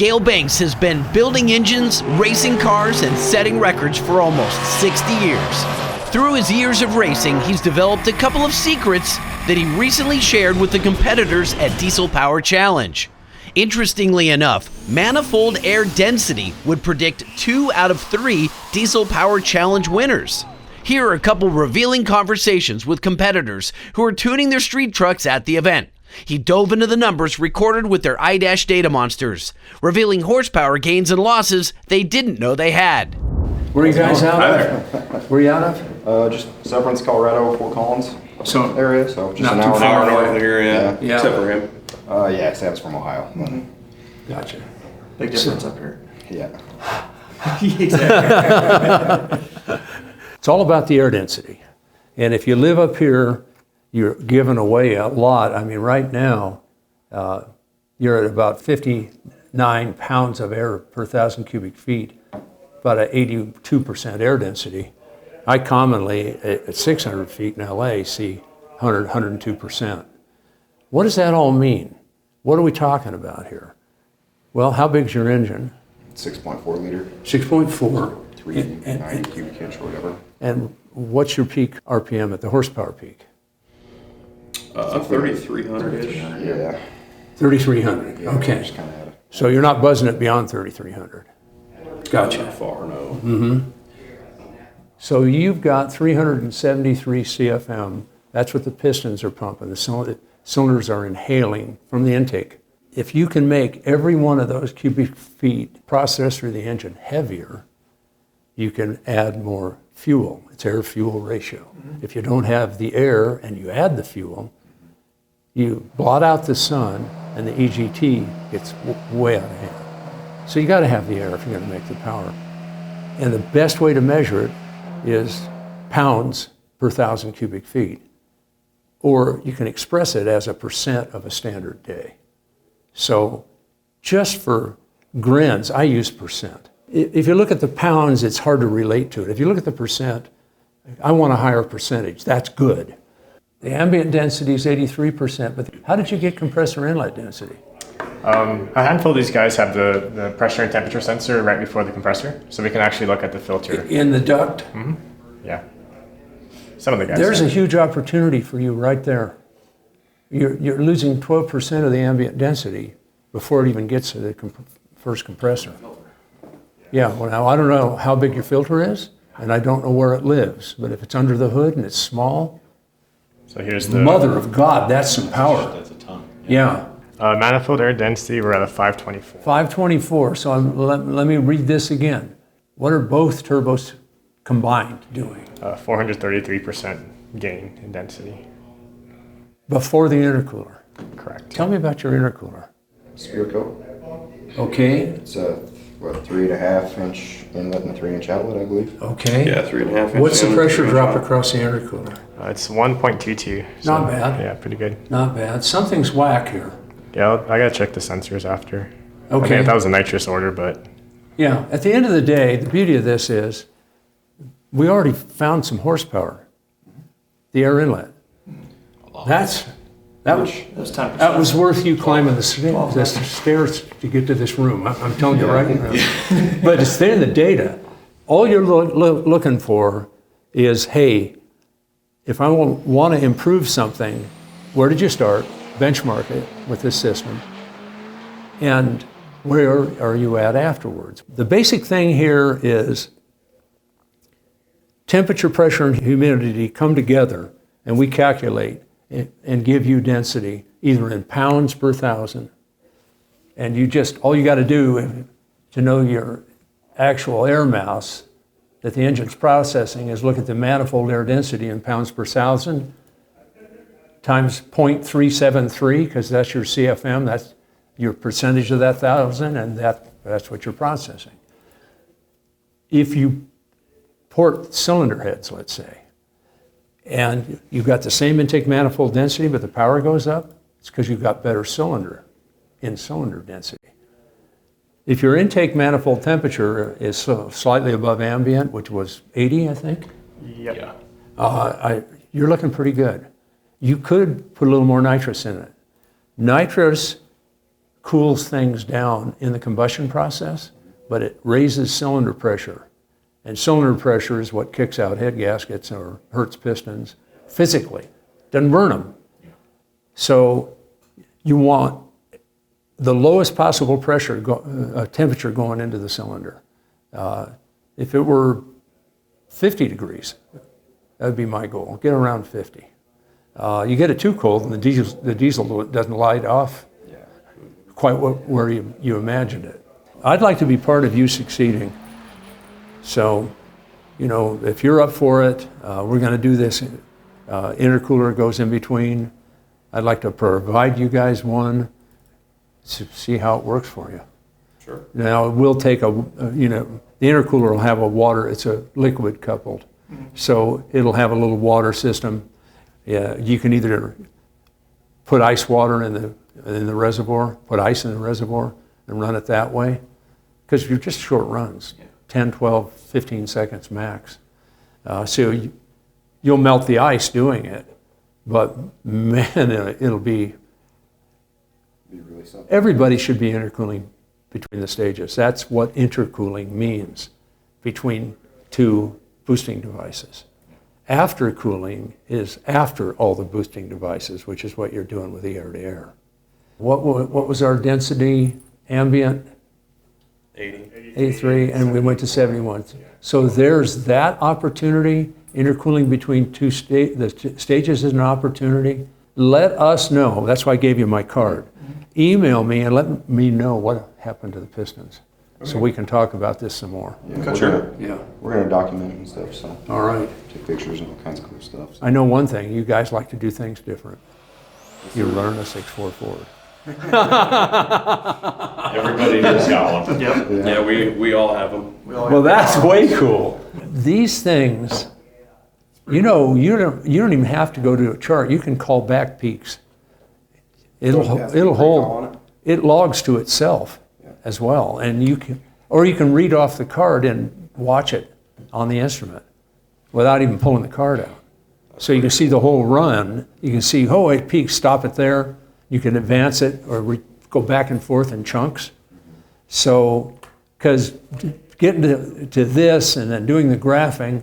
Gale Banks has been building engines, racing cars, and setting records for almost 60 years. Through his years of racing, he's developed a couple of secrets that he recently shared with the competitors at Diesel Power Challenge. Interestingly enough, Manifold Air Density would predict 2 out of 3 Diesel Power Challenge winners. Here are a couple revealing conversations with competitors who are tuning their street trucks at the event. He dove into the numbers recorded with their iDash data monsters, revealing horsepower gains and losses they didn't know they had. Where are you guys out of? Where are you out of? Just Severance, Colorado, Fort Collins area, so just not an too hour far north north of here, Yeah. except for him. Yeah, Sam's from Ohio. Gotcha. Big difference up here. Yeah. Exactly. It's all about the air density. And if you live up here, you're giving away a lot. I mean, right now, you're at about 59 pounds of air per 1,000 cubic feet, about an 82% air density. I commonly, at 600 feet in LA, see 100, 102%. What does that all mean? What are we talking about here? Well, how big's your engine? 6.4 liter. 6.4. 390 cubic inch or whatever. And what's your peak RPM at the horsepower peak? 3,300-ish. Yeah. 3,300, Yeah, okay. just kind of had So you're not buzzing it beyond 3,300. Gotcha. Not far, no. So you've got 373 CFM. That's what the pistons are pumping. The cylinders are inhaling from the intake. If you can make every one of those cubic feet processed through the engine heavier, you can add more fuel. It's air-fuel ratio. If you don't have the air and you add the fuel, you blot out the sun and the EGT gets way out of hand. So you got to have the air if you're going to make the power. And the best way to measure it is pounds per 1,000 cubic feet. Or you can express it as a percent of a standard day. So just for grins, I use percent. If you look at the pounds, it's hard to relate to it. If you look at the percent, I want a higher percentage. That's good. The ambient density is 83%, but how did you get compressor inlet density? A handful of these guys have the pressure and temperature sensor right before the compressor, so we can actually look at the filter. In the duct? Yeah. Some of the guys. There's a huge opportunity for you right there. You're losing 12% of the ambient density before it even gets to the first compressor. Yeah, well now I don't know how big your filter is, and I don't know where it lives, but if it's under the hood and it's small, so here's the mother of God, that's some power. That's a ton. Yeah. Manifold air density, we're at a 524. 524, so let me read this again. What are both turbos combined doing? 433% gain in density. Before the intercooler. Correct. Tell me about your intercooler. spear coat. Okay, It's a 3.5 inch inlet and a 3 inch outlet, I believe. okay. Yeah, 3.5 inch. What's the inlet, pressure 3 inch drop outlet. across the intercooler? It's 1.22. So, Not bad. Yeah, pretty good. Not bad. Something's whack here. Yeah, I gotta check the sensors after. I Okay. think that was a nitrous order, but Yeah, at the end of the day, the beauty of this is we already found some horsepower. The air inlet. That was worth you climbing the stairs to get to this room. I'm telling you right now. But it's there in the data. All you're looking for is, hey, if I want to improve something, where did you start? Benchmark it with this system. And where are you at afterwards? The basic thing here is temperature, pressure, and humidity come together, and we calculate and give you density either in pounds per 1,000. And all you got to do to know your actual air mass that the engine's processing is look at the manifold air density in pounds per 1,000 times 0.373, because that's your CFM, that's your percentage of that 1,000, and that's what you're processing. If you port cylinder heads, let's say, and you've got the same intake manifold density, but the power goes up, it's because you've got better cylinder density. If your intake manifold temperature is slightly above ambient, which was 80, I think, yep. you're looking pretty good. You could put a little more nitrous in it. Nitrous cools things down in the combustion process, but it raises cylinder pressure. And cylinder pressure is what kicks out head gaskets or hurts pistons physically. Doesn't burn them. So you want the lowest possible pressure, temperature going into the cylinder. If it were 50 degrees, that would be my goal. Get around 50. You get it too cold, and the diesel doesn't light off quite where you imagined it. I'd like to be part of you succeeding. So, if you're up for it, we're going to do this. Intercooler goes in between. I'd like to provide you guys one to see how it works for you. Sure. Now, it will take the intercooler will have a water, it's a liquid coupled. So it'll have a little water system. Yeah, you can either put ice water in the reservoir, put ice in the reservoir and run it that way. Because you're just short runs, 10, 12, 15 seconds max. So you'll melt the ice doing it, but man, it'll be really something. everybody should be intercooling between the stages. That's what intercooling means, between two boosting devices. Aftercooling is after all the boosting devices, which is what you're doing with the air-to-air. What was our density ambient? 83, and we went to 71. So there's that opportunity. Intercooling between the stages is an opportunity. Let us know. That's why I gave you my card. Email me and let me know what happened to the pistons, so we can talk about this some more. Yeah, Sure. we're gonna document it and stuff, so All right. take pictures and all kinds of cool stuff. I know one thing. You guys like to do things different. You learn a 6-4 Ford. Everybody has got one. Yep. Yeah, we all have them. Well, that's way cool. These things, you don't even have to go to a chart. You can call back peaks. It'll hold. It logs to itself as well, and you can read off the card and watch it on the instrument without even pulling the card out. So you can see the whole run. You can see, oh, it peaks. Stop it there. You can advance it or go back and forth in chunks. So, because getting to this and then doing the graphing,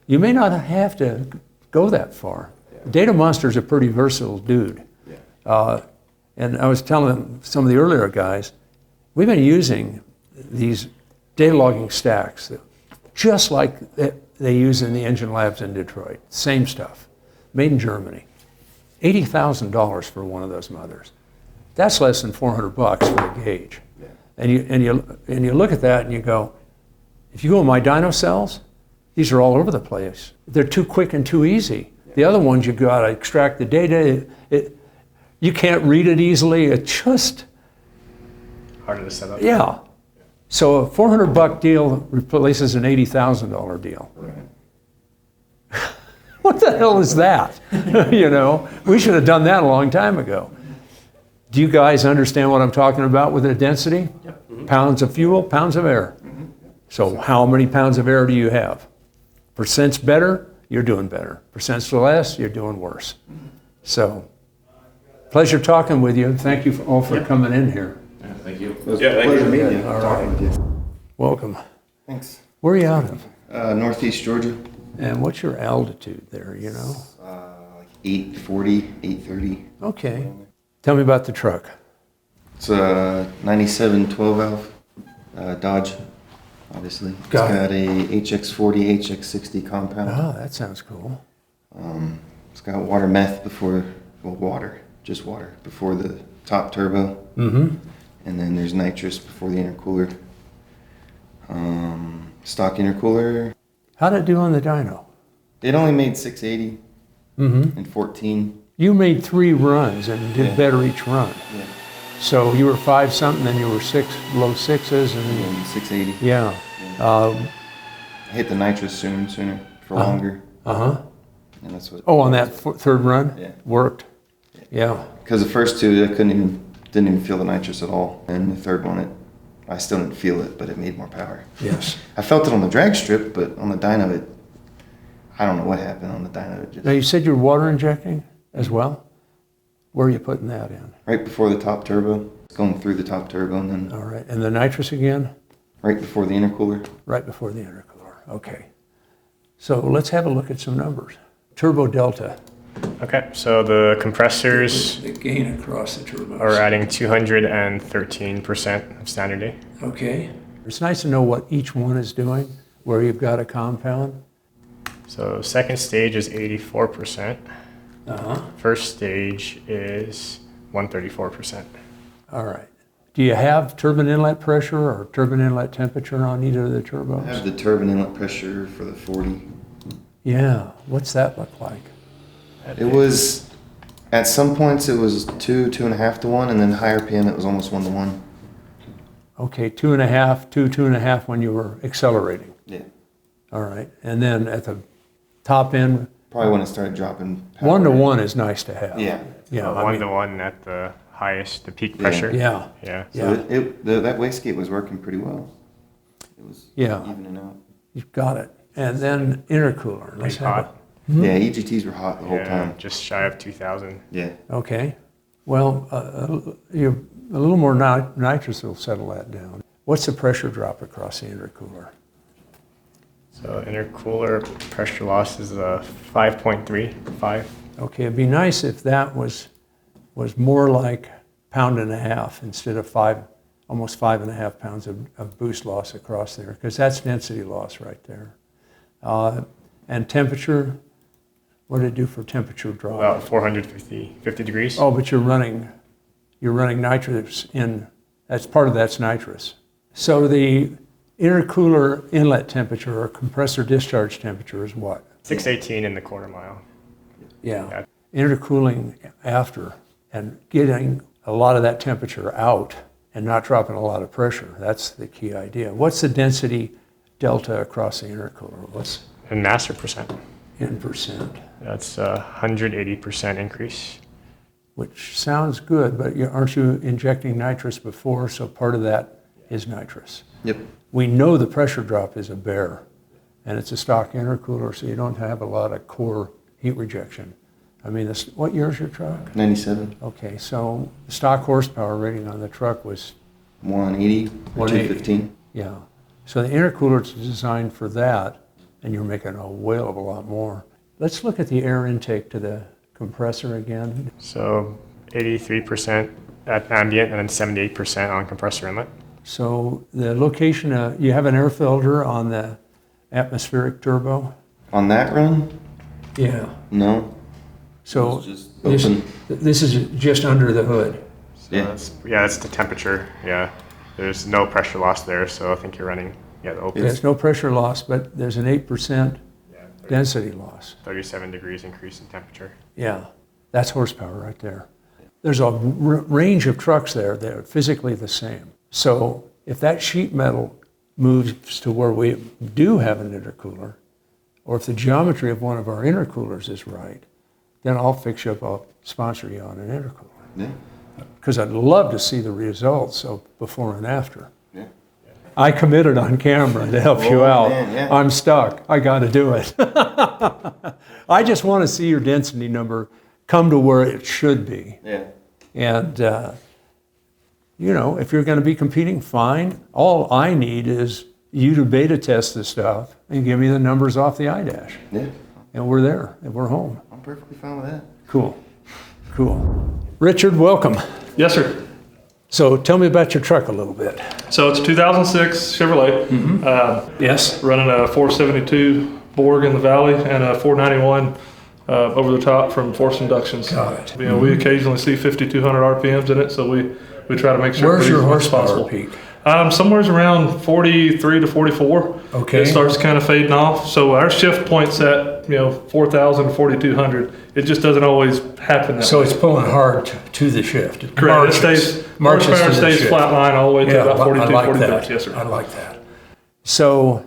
you may not have to go that far. Data Monster's a pretty versatile dude. And I was telling some of the earlier guys, we've been using these data logging stacks just like they use in the engine labs in Detroit. Same stuff, made in Germany. $80,000 for one of those mothers. That's less than $400 for a gauge. And you look at that and you go, if you go in my dyno cells, these are all over the place. They're too quick and too easy. The other ones, you got to extract the data. You can't read it easily. It's just Harder to set up. yeah. So a $400 deal replaces an $80,000 deal. What the hell is that? We should have done that a long time ago. Do you guys understand what I'm talking about with the density? Yep. Pounds of fuel, pounds of air. So how many pounds of air do you have? Percent's better, you're doing better. Percent's less, you're doing worse. So, pleasure talking with you. Thank you all for coming in here. Yeah, thank you. It was Yeah, a thank pleasure you. meeting you, All talking with you. Welcome. Thanks. Where are you out of? Northeast Georgia, And what's your altitude there, like 840, 830. Okay. Tell me about the truck. It's a 97 12 valve Dodge, obviously. It's Got got a HX40, HX60 compound. Oh, that sounds cool. It's got water meth just water before the top turbo. Mm-hmm. And then there's nitrous before the intercooler. Stock intercooler. How'd it do on the dyno? It only made 680 Mm-hmm. and 14. You made 3 runs and did Yeah. better each run. Yeah. So you were 5 something, then you were 6, low 6s, and And 680. yeah. I hit the nitrous sooner for longer. Uh-huh. And that's what. Oh, on that third run? Yeah. Worked? Yeah. Because the first 2, I didn't even feel the nitrous at all. And the third one, I still didn't feel it, but it made more power. Yes. I felt it on the drag strip, but on the dyno, I don't know what happened on the dyno. It just, Now, you said you were water injecting as well? Where are you putting that in? Right before the top turbo. It's going through the top turbo and then All right, and the nitrous again? right before the intercooler. Right before the intercooler, okay. So let's have a look at some numbers. Turbo delta. Okay, so the compressors The gain across the turbos. are adding 213% of standard D. Okay. It's nice to know what each one is doing, where you've got a compound. So second stage is 84%. Uh-huh. First stage is 134%. All right. Do you have turbine inlet pressure or turbine inlet temperature on either of the turbos? I have the turbine inlet pressure for the 40. Yeah. What's that look like? It was, at some points it was 2.5 to 1, and then higher PM it was almost 1 to 1. Okay, 2.5, 2.5 when you were accelerating. Yeah. All right. And then at the top end, Probably when it started dropping. power. 1 to 1 is nice to have. Yeah. Yeah. I 1 mean, to 1 at the highest, the peak Yeah. pressure. Yeah. Yeah. So Yeah. that wastegate was working pretty well. It was Yeah. evening out. You've got it. And then intercooler. Let's Pretty have hot. Yeah, EGTs were hot the whole Yeah, time. just shy of 2,000. Yeah. Okay. Well, a little more nitrous will settle that down. What's the pressure drop across the intercooler? So intercooler pressure loss is 5.35. Okay, it'd be nice if that was more like 1.5 pounds instead of almost 5.5 pounds of boost loss across there, because that's density loss right there. And temperature, what did it do for temperature drop? About 450 degrees. Oh, but you're running nitrous in, that's nitrous. So the intercooler inlet temperature or compressor discharge temperature is what? 618 in the quarter mile. Yeah. Intercooling after and getting a lot of that temperature out and not dropping a lot of pressure. That's the key idea. What's the density delta across the intercooler? What's And master percent. in percent? That's a 180% increase. Which sounds good, but aren't you injecting nitrous before? So part of that is nitrous. Yep. We know the pressure drop is a bear, and it's a stock intercooler, so you don't have a lot of core heat rejection. I mean, what year is your truck? 97, Okay, so the stock horsepower rating on the truck was, 180, 180. 215. yeah. So the intercooler is designed for that, and you're making a whale of a lot more. Let's look at the air intake to the compressor again. So 83% at ambient and then 78% on compressor inlet. So the location, you have an air filter on the atmospheric turbo? On that run, Yeah. no. So It was just open. this is just under the hood. So Yeah. that's the temperature. Yeah. There's no pressure loss there, so I think you're running the open. There's no pressure loss, but there's an 8% Yeah, density loss. 37 degrees increase in temperature. Yeah, that's horsepower right there. There's a range of trucks there that are physically the same. So if that sheet metal moves to where we do have an intercooler, or if the geometry of one of our intercoolers is right, then I'll fix you up, I'll sponsor you on an intercooler. Yeah. Because I'd love to see the results of before and after. Yeah. I committed on camera to help you Oh, out. man, yeah. I'm stuck. I got to do it. I just want to see your density number come to where it should be. Yeah. And, if you're going to be competing, fine. All I need is you to beta test this stuff and give me the numbers off the iDash. Yeah. And we're there, and we're home. I'm perfectly fine with that. Cool. Richard, welcome. Yes, sir. So tell me about your truck a little bit. So it's a 2006 Chevrolet. Yes. Running a 472 Borg in the Valley and a 491 over the top from Force Inductions. Got it. We occasionally see 5,200 RPMs in it, so we try to make sure. Where's it's your as much as horsepower possible. peak? Somewhere's around 43 to 44. Okay. It starts kind of fading off. So our shift point's at 4,000 to 4,200. It just doesn't always happen that So way. it's pulling hard to the shift. Correct. Horsepower to the stays shift. flat line all the way to about 42, I like 43. that. Yes, sir. I like that. So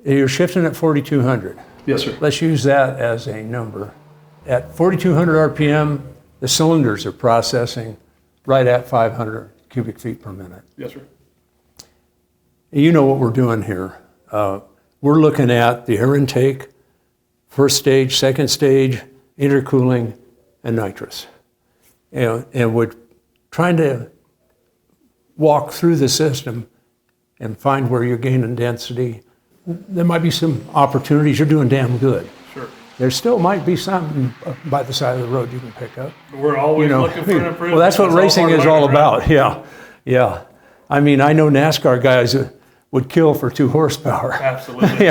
you're shifting at 4,200. Yes, sir. Let's use that as a number. At 4,200 RPM, the cylinders are processing right at 500 cubic feet per minute. Yes, sir. You know what we're doing here. We're looking at the air intake, first stage, second stage, intercooling, and nitrous. and we're trying to walk through the system and find where you're gaining density. There might be some opportunities. You're doing damn good. Sure. There still might be something by the side of the road you can pick up. We're always looking for an improvement. Well, that's what racing is all about. Right? Yeah. I mean, I know NASCAR guys that would kill for 2 horsepower. Absolutely.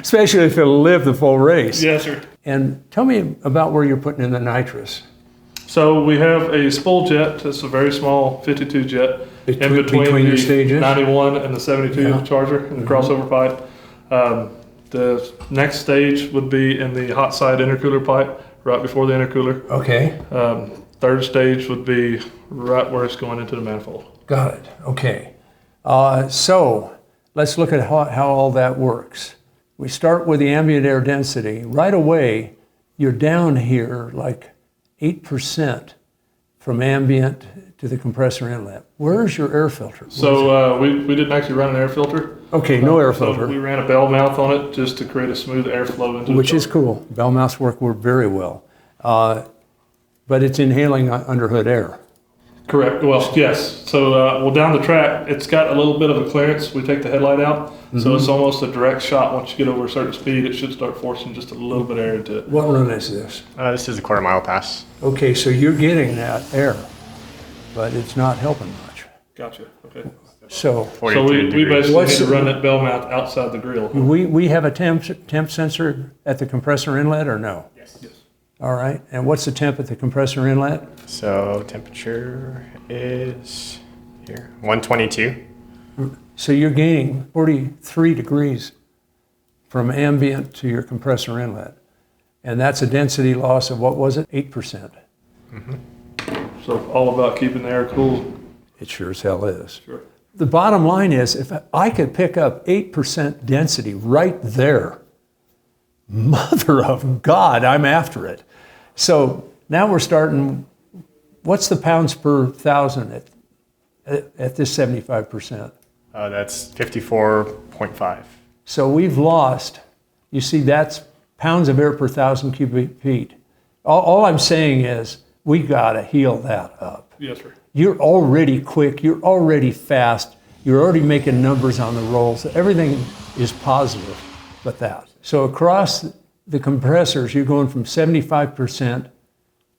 Especially if it'll live the full race. Yes, sir. And tell me about where you're putting in the nitrous. So we have a spool jet. It's a very small 52 jet in between your the stages? 91 and the 72 Yeah. charger and the crossover pipe. The next stage would be in the hot side intercooler pipe right before the intercooler. Okay. Third stage would be right where it's going into the manifold. Got it. Okay. So let's look at how all that works. We start with the ambient air density. Right away, you're down here like 8% from ambient to the compressor inlet. Where's your air filter? So we didn't actually run an air filter. Okay, no air So filter. we ran a bell mouth on it just to create a smooth airflow into Which the is cool. Bell mounts work very well. But it's inhaling underhood air. Correct. Well, yes. So, down the track, it's got a little bit of a clearance. We take the headlight out, so it's almost a direct shot. Once you get over a certain speed, it should start forcing just a little bit of air into it. What run is this? This is a quarter-mile pass. Okay, so you're getting that air, but it's not helping much. Gotcha. Okay. So 42 So we degrees. basically What's need to the- run that bell mount outside the grill. we have a temp sensor at the compressor inlet or no? Yes. All right, and what's the temp at the compressor inlet? So temperature is here, 122. So you're gaining 43 degrees from ambient to your compressor inlet. And that's a density loss of, what was it, 8%? So all about keeping the air cool. It sure as hell is. Sure. The bottom line is, if I could pick up 8% density right there, mother of God, I'm after it. So now we're starting, what's the pounds per thousand at this 75%? That's 54.5. So we've lost, you see, that's pounds of air per thousand cubic feet. All I'm saying is, we gotta heal that up. Yes, sir. You're already quick, you're already fast, you're already making numbers on the rolls. Everything is positive but that. So across the compressors, you're going from 75%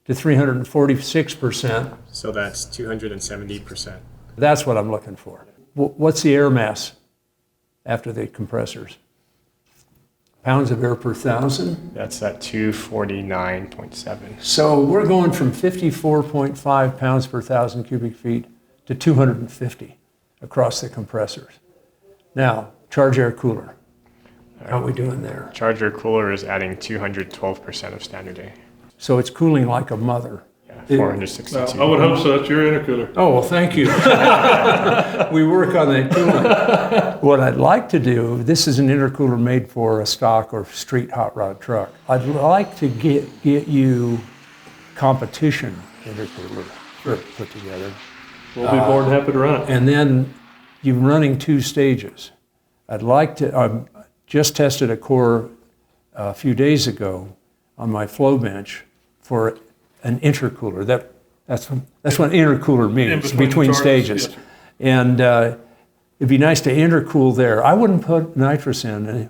to 346%. So that's 270%. That's what I'm looking for. What's the air mass after the compressors? Pounds of air per thousand? That's at 249.7. So we're going from 54.5 pounds per thousand cubic feet to 250 across the compressors. Now, charge air cooler. How are we doing there? Charger cooler is adding 212% of standard A. So it's cooling like a mother. Yeah, 462. I would hope so. That's your intercooler. Oh, well, thank you. We work on that cooling. What I'd like to do, this is an intercooler made for a stock or street hot rod truck. I'd like to get you competition intercooler put together. We'll be more than happy to run it. And then you're running 2 stages. I'd like to, I just tested a core a few days ago on my flow bench for an intercooler. That's what intercooler means, between the charges, stages. yes, sir. And it'd be nice to intercool there. I wouldn't put nitrous in.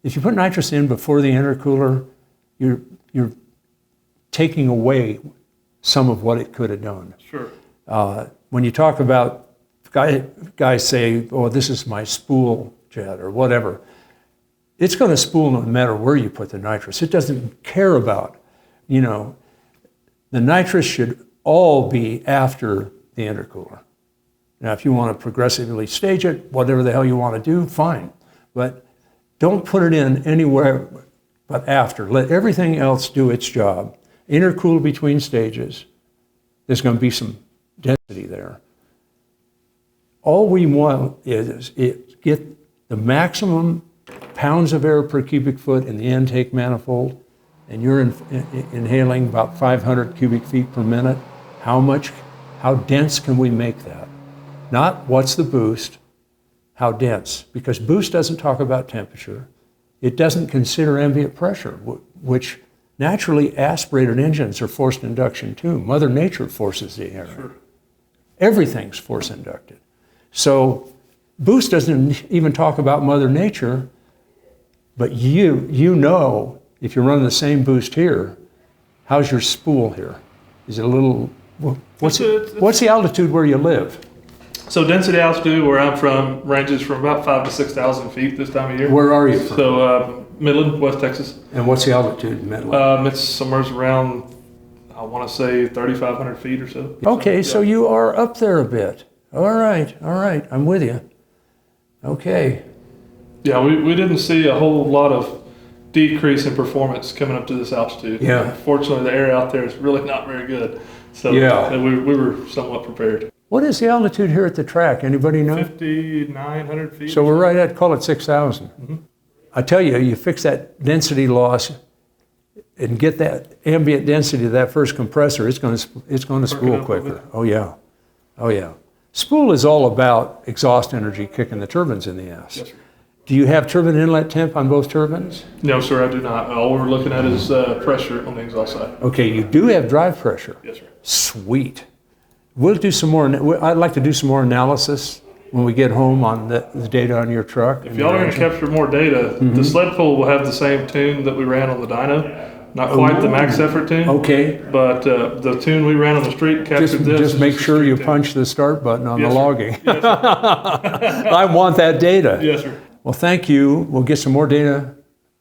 If you put nitrous in before the intercooler, you're taking away some of what it could have done. Sure. When you talk about, guys say, oh, this is my spool jet or whatever, it's going to spool no matter where you put the nitrous. It doesn't care about, the nitrous should all be after the intercooler. Now, if you want to progressively stage it, whatever the hell you want to do, fine. But don't put it in anywhere but after. Let everything else do its job. Intercool between stages. There's going to be some density there. All we want is get the maximum pounds of air per cubic foot in the intake manifold, and you're inhaling about 500 cubic feet per minute. How dense can we make that? Not what's the boost, how dense. Because boost doesn't talk about temperature. It doesn't consider ambient pressure, which Naturally aspirated engines are forced induction too. Mother Nature forces the air. Sure. Everything's force inducted. So boost doesn't even talk about Mother Nature, but you know, if you're running the same boost here, how's your spool here? Is it a little, what's the altitude where you live? So density altitude where I'm from ranges from about 5,000 to 6,000 feet this time of year. Where are you from? So Midland, West Texas. And what's the altitude in Midland? It's somewhere around, I want to say 3,500 feet or so. Okay, so you are up there a bit. All right, I'm with you. Okay. Yeah, we didn't see a whole lot of decrease in performance coming up to this altitude. Yeah. Fortunately, the air out there is really not very good. So Yeah. we were somewhat prepared. What is the altitude here at the track? Anybody know? 5,900 feet. So we're right at, call it 6,000. Mm-hmm. I tell you, you fix that density loss and get that ambient density of that first compressor, it's going to spool quicker. Oh yeah. Spool is all about exhaust energy kicking the turbines in the ass. Yes, sir. Do you have turbine inlet temp on both turbines? No, sir, I do not. All we're looking at is pressure on the exhaust side. Okay, you do have drive pressure. Yes, sir. Sweet. We'll do some more. I'd like to do some more analysis when we get home on the data on your truck. If y'all are going to capture more data, the sled pull will have the same tune that we ran on the dyno. Not quite the max effort tune. Okay. But the tune we ran on the street captured this. Just make sure you punch the start button on the logging. I want that data. Yes, sir. Well, thank you. We'll get some more data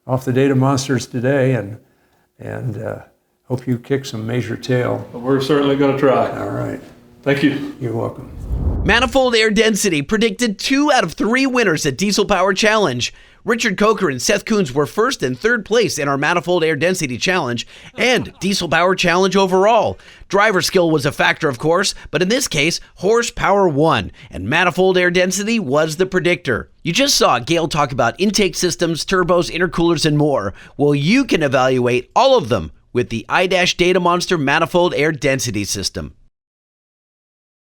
off the data monsters today, and hope you kick some major tail. We're certainly going to try. All right. Thank you. You're welcome. Manifold Air Density predicted 2 out of 3 winners at Diesel Power Challenge. Richard Coker and Seth Coons were first and third place in our Manifold Air Density Challenge and Diesel Power Challenge overall. Driver skill was a factor, of course, but in this case, horsepower won, and Manifold Air Density was the predictor. You just saw Gale talk about intake systems, turbos, intercoolers, and more. Well, you can evaluate all of them with the iDash Data Monster Manifold Air Density System.